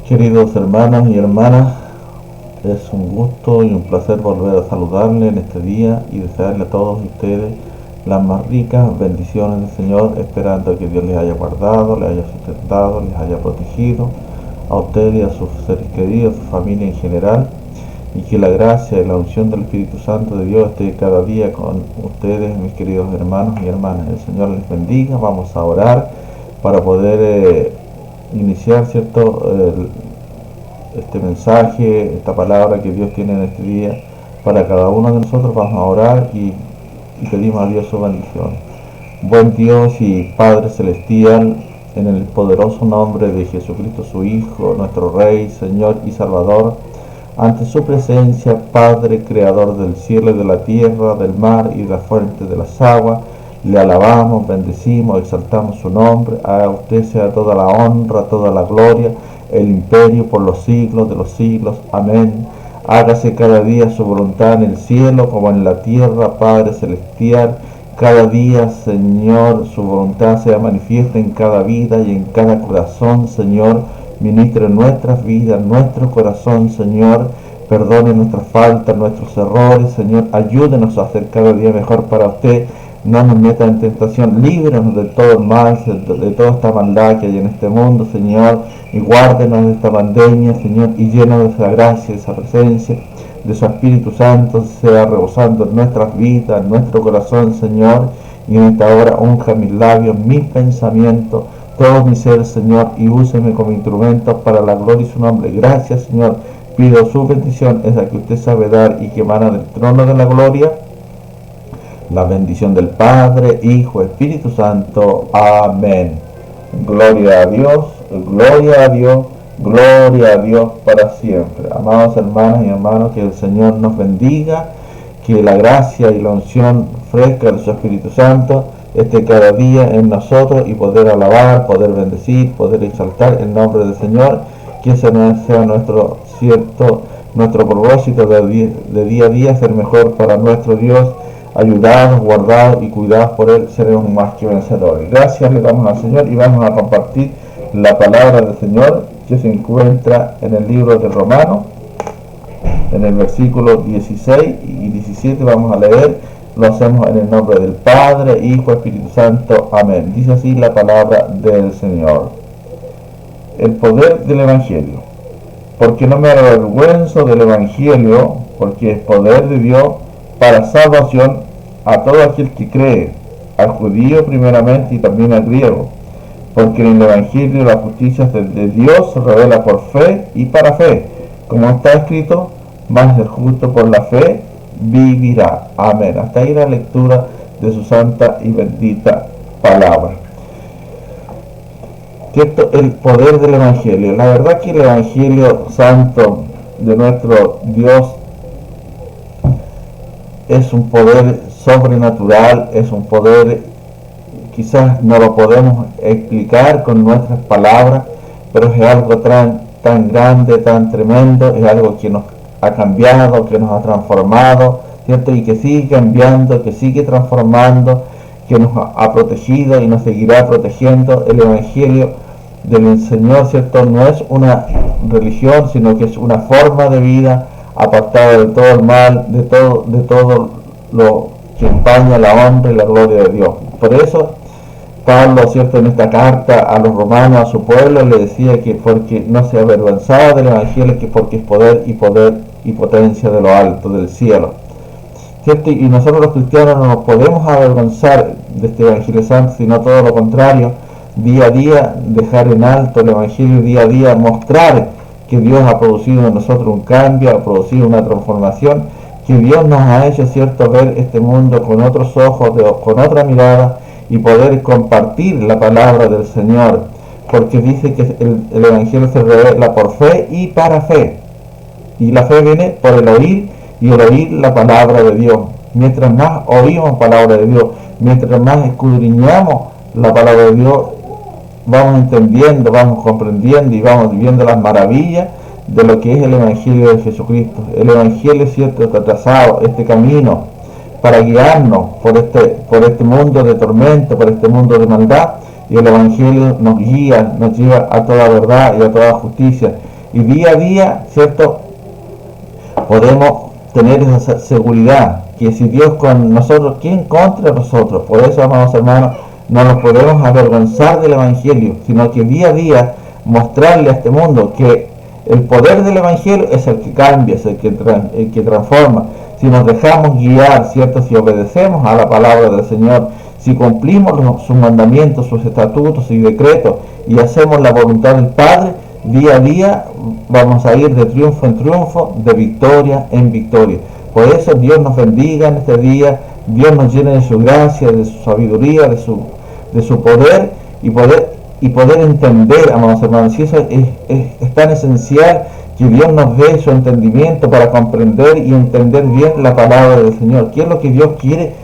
Queridos hermanos y hermanas, es un gusto y un placer volver a saludarles en este día y desearle a todos ustedes las más ricas bendiciones del Señor, esperando que Dios les haya guardado, les haya sustentado, les haya protegido a ustedes y a sus seres queridos, a su familia en general, y que la gracia y la unción del Espíritu Santo de Dios esté cada día con ustedes, mis queridos hermanos y hermanas. El Señor les bendiga. Vamos a orar para poder iniciar, este mensaje, esta palabra que Dios tiene en este día para cada uno de nosotros. Vamos a orar y pedimos a Dios su bendición. Buen Dios y Padre Celestial, en el poderoso nombre de Jesucristo, su Hijo, nuestro Rey, Señor y Salvador, ante su presencia, Padre, Creador del cielo y de la tierra, del mar y de la fuente de las aguas, le alabamos, bendecimos, exaltamos su nombre. A usted sea toda la honra, toda la gloria, el imperio por los siglos de los siglos. Amén. Hágase cada día su voluntad en el cielo como en la tierra, Padre Celestial. Cada día, Señor, su voluntad sea manifiesta en cada vida y en cada corazón, Señor. Ministre nuestras vidas, nuestro corazón, Señor. Perdone nuestras faltas, nuestros errores, Señor. Ayúdenos a hacer cada día mejor para usted. No nos meta en tentación, líbranos de todo el mal, de toda esta maldad que hay en este mundo, Señor, y guárdenos de esta pandemia, Señor, y llénanos de esa gracia, de esa presencia, de su Espíritu Santo, sea rebosando en nuestras vidas, en nuestro corazón, Señor, y en esta hora unja mis labios, mis pensamientos, todo mi ser, Señor, y úseme como instrumento para la gloria y su nombre. Gracias, Señor, pido su bendición, esa que usted sabe dar y que emana del trono de la gloria. La bendición del Padre, Hijo, Espíritu Santo. Amén. Gloria a Dios, gloria a Dios, gloria a Dios para siempre. Amados hermanos y hermanos, que el Señor nos bendiga, que la gracia y la unción fresca de su Espíritu Santo esté cada día en nosotros y poder alabar, poder bendecir, poder exaltar el nombre del Señor, que ese sea nuestro propósito de día a día, ser mejor para nuestro Dios. Ayudados, guardados y cuidados por Él, seremos más que vencedores. Gracias le damos al Señor y vamos a compartir la palabra del Señor que se encuentra en el libro de Romanos, en el versículo 16 y 17 vamos a leer. Lo hacemos en el nombre del Padre, Hijo, Espíritu Santo. Amén. Dice así la palabra del Señor. El poder del Evangelio. Porque no me avergüenzo del Evangelio, porque es poder de Dios para salvación a todo aquel que cree, al judío primeramente y también al griego, porque en el Evangelio la justicia de Dios se revela por fe y para fe, como está escrito, mas el justo por la fe vivirá. Amén. Hasta ahí la lectura de su santa y bendita palabra. ¿Cierto? El poder del Evangelio. La verdad que el Evangelio santo de nuestro Dios es un poder sobrenatural, es un poder, quizás no lo podemos explicar con nuestras palabras, pero es algo tan grande, tan tremendo, es algo que nos ha cambiado, que nos ha transformado, ¿cierto? Y que sigue cambiando, que sigue transformando, que nos ha protegido y nos seguirá protegiendo. El Evangelio del Señor, ¿cierto? No es una religión, sino que es una forma de vida apartada de todo el mal, de todo lo que empaña la honra y la gloria de Dios. Por eso Pablo, ¿cierto?, en esta carta a los romanos, a su pueblo, le decía que porque no se avergonzaba del Evangelio, que porque es poder y potencia de lo alto, del cielo, ¿cierto? Y nosotros los cristianos no nos podemos avergonzar de este Evangelio santo, sino todo lo contrario, día a día dejar en alto el Evangelio, día a día mostrar que Dios ha producido en nosotros un cambio, ha producido una transformación, que Dios nos ha hecho, ¿cierto?, ver este mundo con otros ojos, con otra mirada, y poder compartir la palabra del Señor, porque dice que el Evangelio se revela por fe y para fe, y la fe viene por el oír, y el oír la palabra de Dios. Mientras más oímos palabra de Dios, mientras más escudriñamos la palabra de Dios, vamos entendiendo, vamos comprendiendo y vamos viviendo las maravillas de lo que es el Evangelio de Jesucristo. El Evangelio, ¿cierto?, está trazado, este camino para guiarnos por este mundo de tormento, por este mundo de maldad, y el Evangelio nos guía, nos lleva a toda verdad y a toda justicia. Y día a día, ¿cierto?, podemos tener esa seguridad, que si Dios con nosotros, ¿quién contra nosotros? Por eso, amados hermanos, no nos podemos avergonzar del Evangelio, sino que día a día mostrarle a este mundo que el poder del Evangelio es el que cambia, es el que transforma. Si nos dejamos guiar, ¿cierto?, si obedecemos a la palabra del Señor, si cumplimos sus mandamientos, sus estatutos y decretos, y hacemos la voluntad del Padre, día a día vamos a ir de triunfo en triunfo, de victoria en victoria. Por eso Dios nos bendiga en este día, Dios nos llene de su gracia, de su sabiduría, de su poder, y poder entender, amados hermanos. Y eso es tan esencial, que Dios nos dé su entendimiento para comprender y entender bien la palabra del Señor. ¿Qué es lo que Dios quiere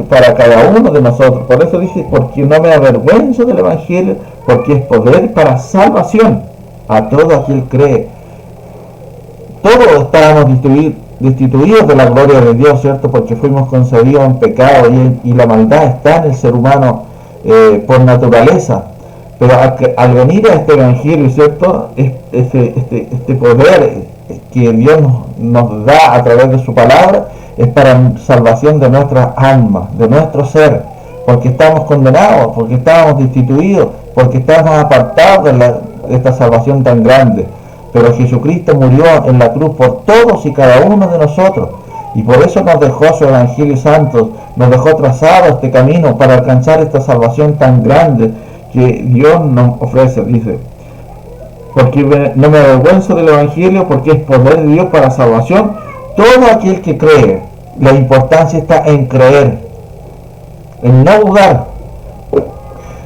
para cada uno de nosotros? Por eso dice, porque no me avergüenzo del Evangelio, porque es poder para salvación a todo aquel que cree. Todos estábamos destituidos de la gloria de Dios, ¿cierto?, porque fuimos concebidos en pecado, y la maldad está en el ser humano por naturaleza. Pero al venir a este Evangelio, ¿cierto?, este poder que Dios nos da a través de su palabra, es para salvación de nuestras almas, de nuestro ser, porque estamos condenados, porque estábamos destituidos, porque estábamos apartados de esta salvación tan grande. Pero Jesucristo murió en la cruz por todos y cada uno de nosotros, y por eso nos dejó su Evangelio Santo, nos dejó trazado este camino para alcanzar esta salvación tan grande que Dios nos ofrece. Dice, porque no me avergüenzo del Evangelio, porque es poder de Dios para salvación todo aquel que cree. La importancia está en creer, en no dudar,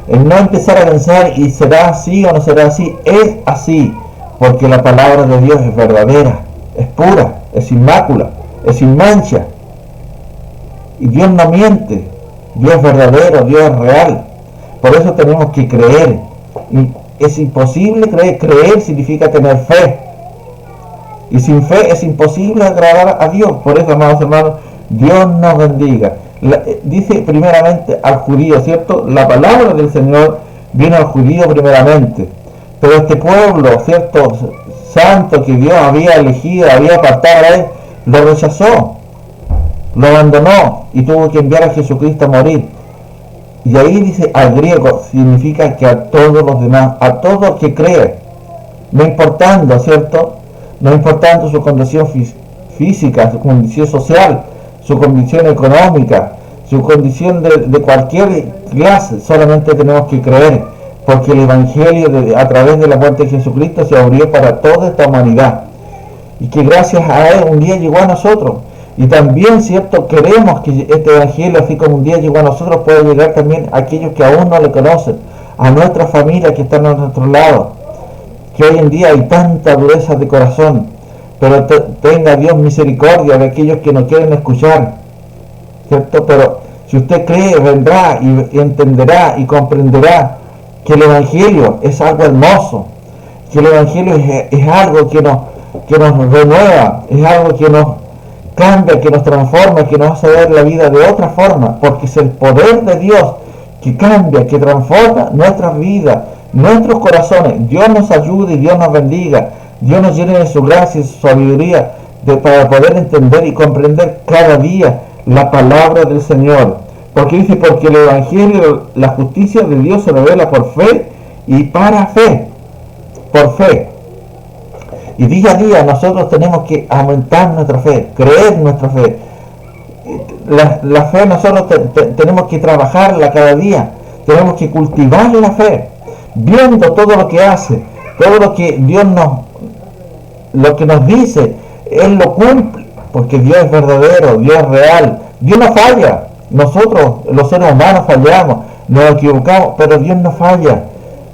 en no empezar a pensar y será así o no será así. Es así, porque la palabra de Dios es verdadera, es pura, es sin mácula, es sin mancha, y Dios no miente. Dios es verdadero, Dios es real. Por eso tenemos que creer. Y es imposible creer. Creer significa tener fe, y sin fe es imposible agradar a Dios. Por eso, amados hermanos, Dios nos bendiga. Dice primeramente al judío, ¿cierto? La palabra del Señor vino al judío primeramente, pero este pueblo, ¿cierto?, santo que Dios había elegido, había apartado a él, lo rechazó, lo abandonó, y tuvo que enviar a Jesucristo a morir. Y ahí dice al griego, significa que a todos los demás, a todo el que cree, no importando, ¿cierto?, no importando su condición física, su condición social, su condición económica, su condición de cualquier clase, solamente tenemos que creer, porque el Evangelio a través de la muerte de Jesucristo se abrió para toda esta humanidad, y que gracias a él un día llegó a nosotros. Y también, ¿cierto?, queremos que este Evangelio, así como un día llegó a nosotros, pueda llegar también a aquellos que aún no le conocen, a nuestra familia que están a nuestro lado, que hoy en día hay tanta dureza de corazón. Pero tenga Dios misericordia de aquellos que no quieren escuchar, ¿cierto? Pero si usted cree, vendrá y entenderá y comprenderá que el Evangelio es algo hermoso, que el Evangelio es algo que nos renueva, es algo que nos cambia, que nos transforma, que nos hace ver la vida de otra forma, porque es el poder de Dios que cambia, que transforma nuestras vidas, nuestros corazones. Dios nos ayude y Dios nos bendiga. Dios nos llene de su gracia y su sabiduría para poder entender y comprender cada día la palabra del Señor. Porque dice, porque el Evangelio, la justicia de Dios se revela por fe y para fe. Por fe. Y día a día nosotros tenemos que aumentar nuestra fe, creer nuestra fe. La fe nosotros tenemos que trabajarla cada día. Tenemos que cultivar la fe, viendo todo lo que hace, todo lo que Dios lo que nos dice, Él lo cumple, porque Dios es verdadero, Dios es real, Dios no falla. Nosotros, los seres humanos, fallamos, nos equivocamos, pero Dios no falla.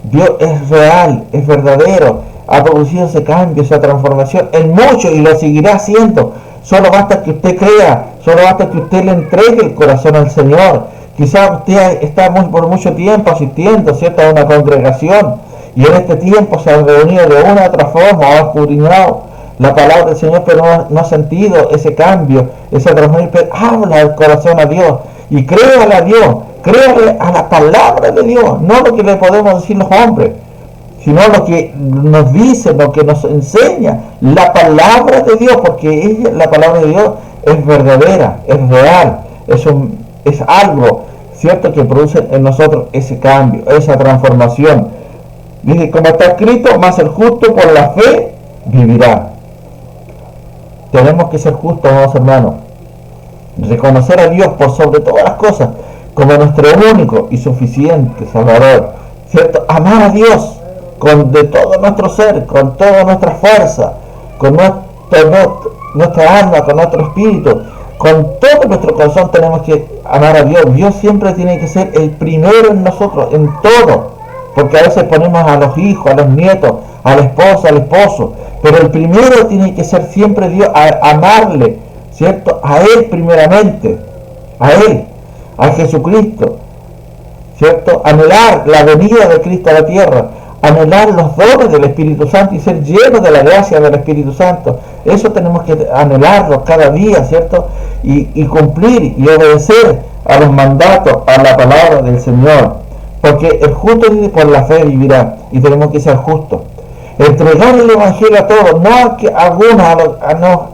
Dios es real, es verdadero, ha producido ese cambio, esa transformación en mucho, y lo seguirá haciendo. Solo basta que usted crea, solo basta que usted le entregue el corazón al Señor. Quizás usted está por mucho tiempo asistiendo, ¿cierto?, a una congregación, y en este tiempo se ha reunido de una u otra forma, o ha escudriñado la palabra del Señor, pero no ha sentido ese cambio, esa transformación. Pero habla el corazón a Dios y créale a Dios, créale a la palabra de Dios, no lo que le podemos decir los hombres. sino lo que nos dice, lo que nos enseña la palabra de Dios, porque la palabra de Dios es verdadera, es real, es algo, ¿cierto?, que produce en nosotros ese cambio, esa transformación. Dice, como está escrito, mas el justo por la fe vivirá. Tenemos que ser justos, amados hermanos, reconocer a Dios por sobre todas las cosas como nuestro único y suficiente Salvador, ¿cierto? Amar a Dios de todo nuestro ser, con toda nuestra fuerza, con nuestra alma, con nuestro espíritu, con todo nuestro corazón tenemos que amar a Dios. Dios siempre tiene que ser el primero en nosotros, en todo, porque a veces ponemos a los hijos, a los nietos, a la esposa, al esposo, pero el primero tiene que ser siempre Dios, amarle, ¿cierto?, a Él primeramente, a Él, a Jesucristo, ¿cierto?, anhelar la venida de Cristo a la tierra, anhelar los dones del Espíritu Santo y ser llenos de la gracia del Espíritu Santo. Eso tenemos que anhelarlo cada día, ¿cierto?, y cumplir y obedecer a los mandatos, a la palabra del Señor, porque el justo por la fe vivirá, y tenemos que ser justos. Entregar el Evangelio a todos, no a algunos, no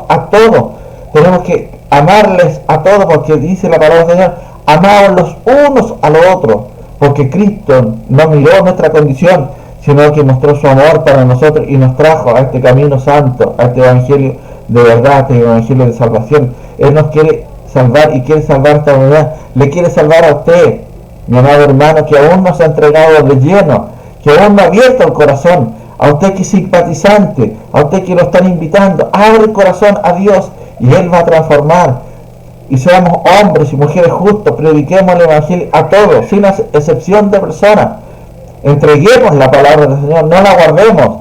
a todos. Tenemos que amarles a todos, porque dice la palabra del Señor, amaos los unos a los otros, porque Cristo no miró nuestra condición, sino que mostró su amor para nosotros y nos trajo a este camino santo, a este Evangelio de verdad, a este Evangelio de salvación. Él nos quiere salvar y quiere salvar a esta humanidad, le quiere salvar a usted, mi amado hermano, que aún no se ha entregado de lleno, que aún no ha abierto el corazón, a usted que es simpatizante, a usted que lo están invitando, abre el corazón a Dios y Él va a transformar. Y seamos hombres y mujeres justos, prediquemos el Evangelio a todos, sin excepción de personas. Entreguemos la palabra del Señor, no la guardemos.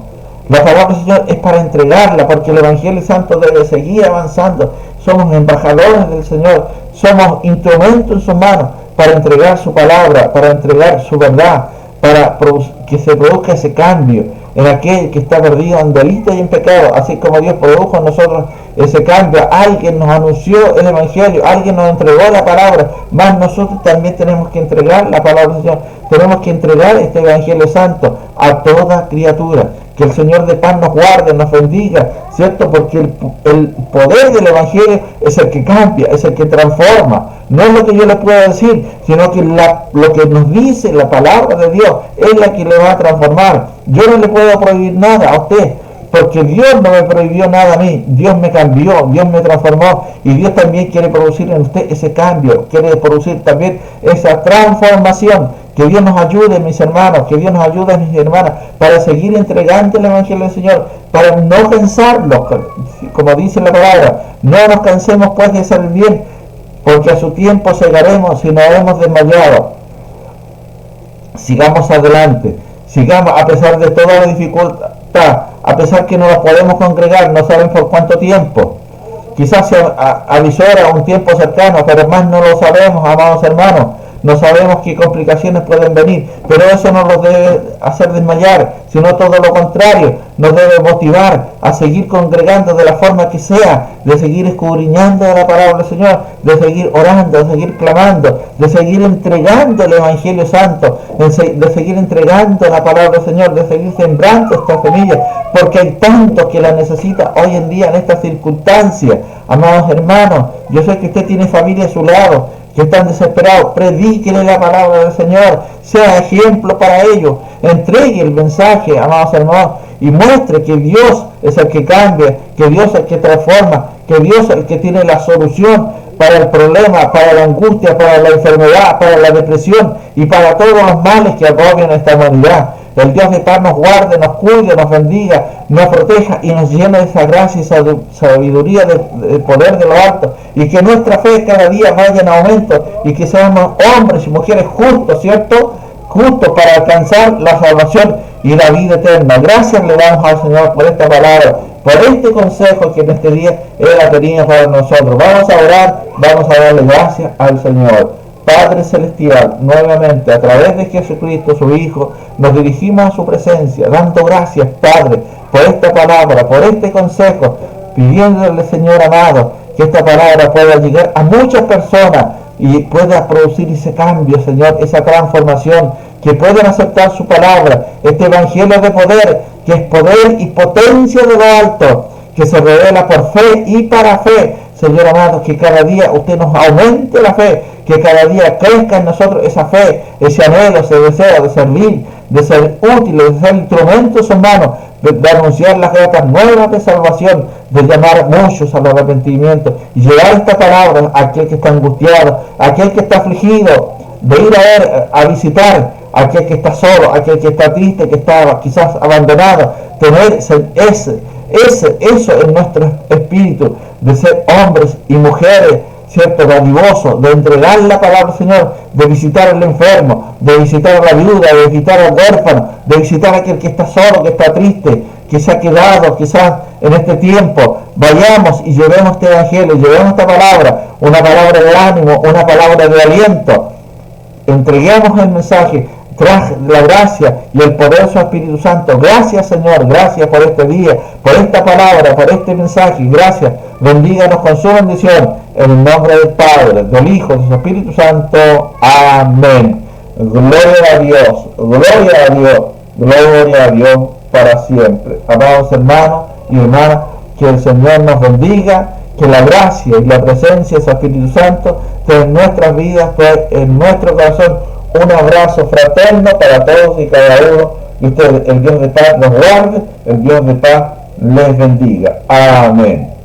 La palabra del Señor es para entregarla, porque el Evangelio Santo debe seguir avanzando. Somos embajadores del Señor, somos instrumentos en sus manos para entregar su palabra, para entregar su verdad, para que se produzca ese cambio en aquel que está perdido en delito y en pecado, así como Dios produjo en nosotros ese cambio. Alguien nos anunció el Evangelio, alguien nos entregó la palabra, más nosotros también tenemos que entregar la palabra del Señor, tenemos que entregar este Evangelio Santo a toda criatura. Que el Señor de paz nos guarde, nos bendiga, ¿cierto? Porque el poder del Evangelio es el que cambia, es el que transforma. No es lo que yo le puedo decir, sino que lo que nos dice la palabra de Dios es la que le va a transformar. Yo no le puedo prohibir nada a usted, porque Dios no me prohibió nada a mí. Dios me cambió, Dios me transformó, y Dios también quiere producir en usted ese cambio, quiere producir también esa transformación. Que Dios nos ayude, mis hermanos, que Dios nos ayude, mis hermanas, para seguir entregando el Evangelio del Señor, para no cansarnos, como dice la palabra, no nos cansemos pues de hacer el bien, porque a su tiempo segaremos si no hemos desmayado. Sigamos adelante, sigamos a pesar de toda la dificultad, a pesar que no nos podemos congregar, no saben por cuánto tiempo. Quizás se avisora un tiempo cercano, pero más no lo sabemos, amados hermanos. No sabemos qué complicaciones pueden venir, pero eso no nos debe hacer desmayar, sino todo lo contrario, nos debe motivar a seguir congregando de la forma que sea, de seguir escudriñando la palabra del Señor, de seguir orando, de seguir clamando, de seguir entregando el Evangelio Santo, de seguir entregando la palabra del Señor, de seguir sembrando esta semilla, porque hay tantos que la necesita hoy en día en estas circunstancias. Amados hermanos, yo sé que usted tiene familia a su lado, que están desesperados, predíquele la palabra del Señor, sea ejemplo para ellos, entregue el mensaje, amados hermanos, y muestre que Dios es el que cambia, que Dios es el que transforma, que Dios es el que tiene la solución para el problema, para la angustia, para la enfermedad, para la depresión y para todos los males que agobian a esta humanidad. El Dios de paz nos guarde, nos cuide, nos bendiga, nos proteja y nos llene de esa gracia y sabiduría del poder de lo alto, y que nuestra fe cada día vaya en aumento y que seamos hombres y mujeres justos, ¿cierto? Justos para alcanzar la salvación y la vida eterna. Gracias le damos al Señor por esta palabra, por este consejo que en este día Él ha tenido para nosotros. Vamos a orar, vamos a darle gracias al Señor. Padre Celestial, nuevamente a través de Jesucristo, su Hijo, nos dirigimos a su presencia, dando gracias, Padre, por esta palabra, por este consejo, pidiéndole, Señor amado, que esta palabra pueda llegar a muchas personas y pueda producir ese cambio, Señor, esa transformación, que pueden aceptar su palabra, este evangelio de poder, que es poder y potencia de lo alto, que se revela por fe y para fe. Señor amado, que cada día usted nos aumente la fe, que cada día crezca en nosotros esa fe, ese anhelo, ese deseo de servir, de ser útiles, de ser instrumentos en sus manos, de anunciar las gratas nuevas de salvación, de llamar muchos al arrepentimiento y llevar esta palabra a aquel que está angustiado, a aquel que está afligido, de ir a ver, a visitar a aquel que está solo, a aquel que está triste, que está quizás abandonado, tener eso en nuestro espíritu, de ser hombres y mujeres, ¿cierto?, dadivosos, de entregar la palabra, Señor, de visitar al enfermo, de visitar a la viuda, de visitar al huérfano, de visitar a aquel que está solo, que está triste, que se ha quedado quizás en este tiempo. Vayamos y llevemos este evangelio, llevemos esta palabra, una palabra de ánimo, una palabra de aliento. Entreguemos el mensaje, tras la gracia y el poder de su Espíritu Santo. Gracias, Señor, gracias por este día, por esta palabra, por este mensaje. Gracias, bendíganos con su bendición, en el nombre del Padre, del Hijo, de su Espíritu Santo. Amén. Gloria a Dios, gloria a Dios, gloria a Dios para siempre. Amados hermanos y hermanas, que el Señor nos bendiga, que la gracia y la presencia de su Espíritu Santo esté en nuestras vidas, esté en nuestro corazón. Un abrazo fraterno para todos y cada uno de ustedes. El Dios de paz los guarde, el Dios de paz les bendiga. Amén.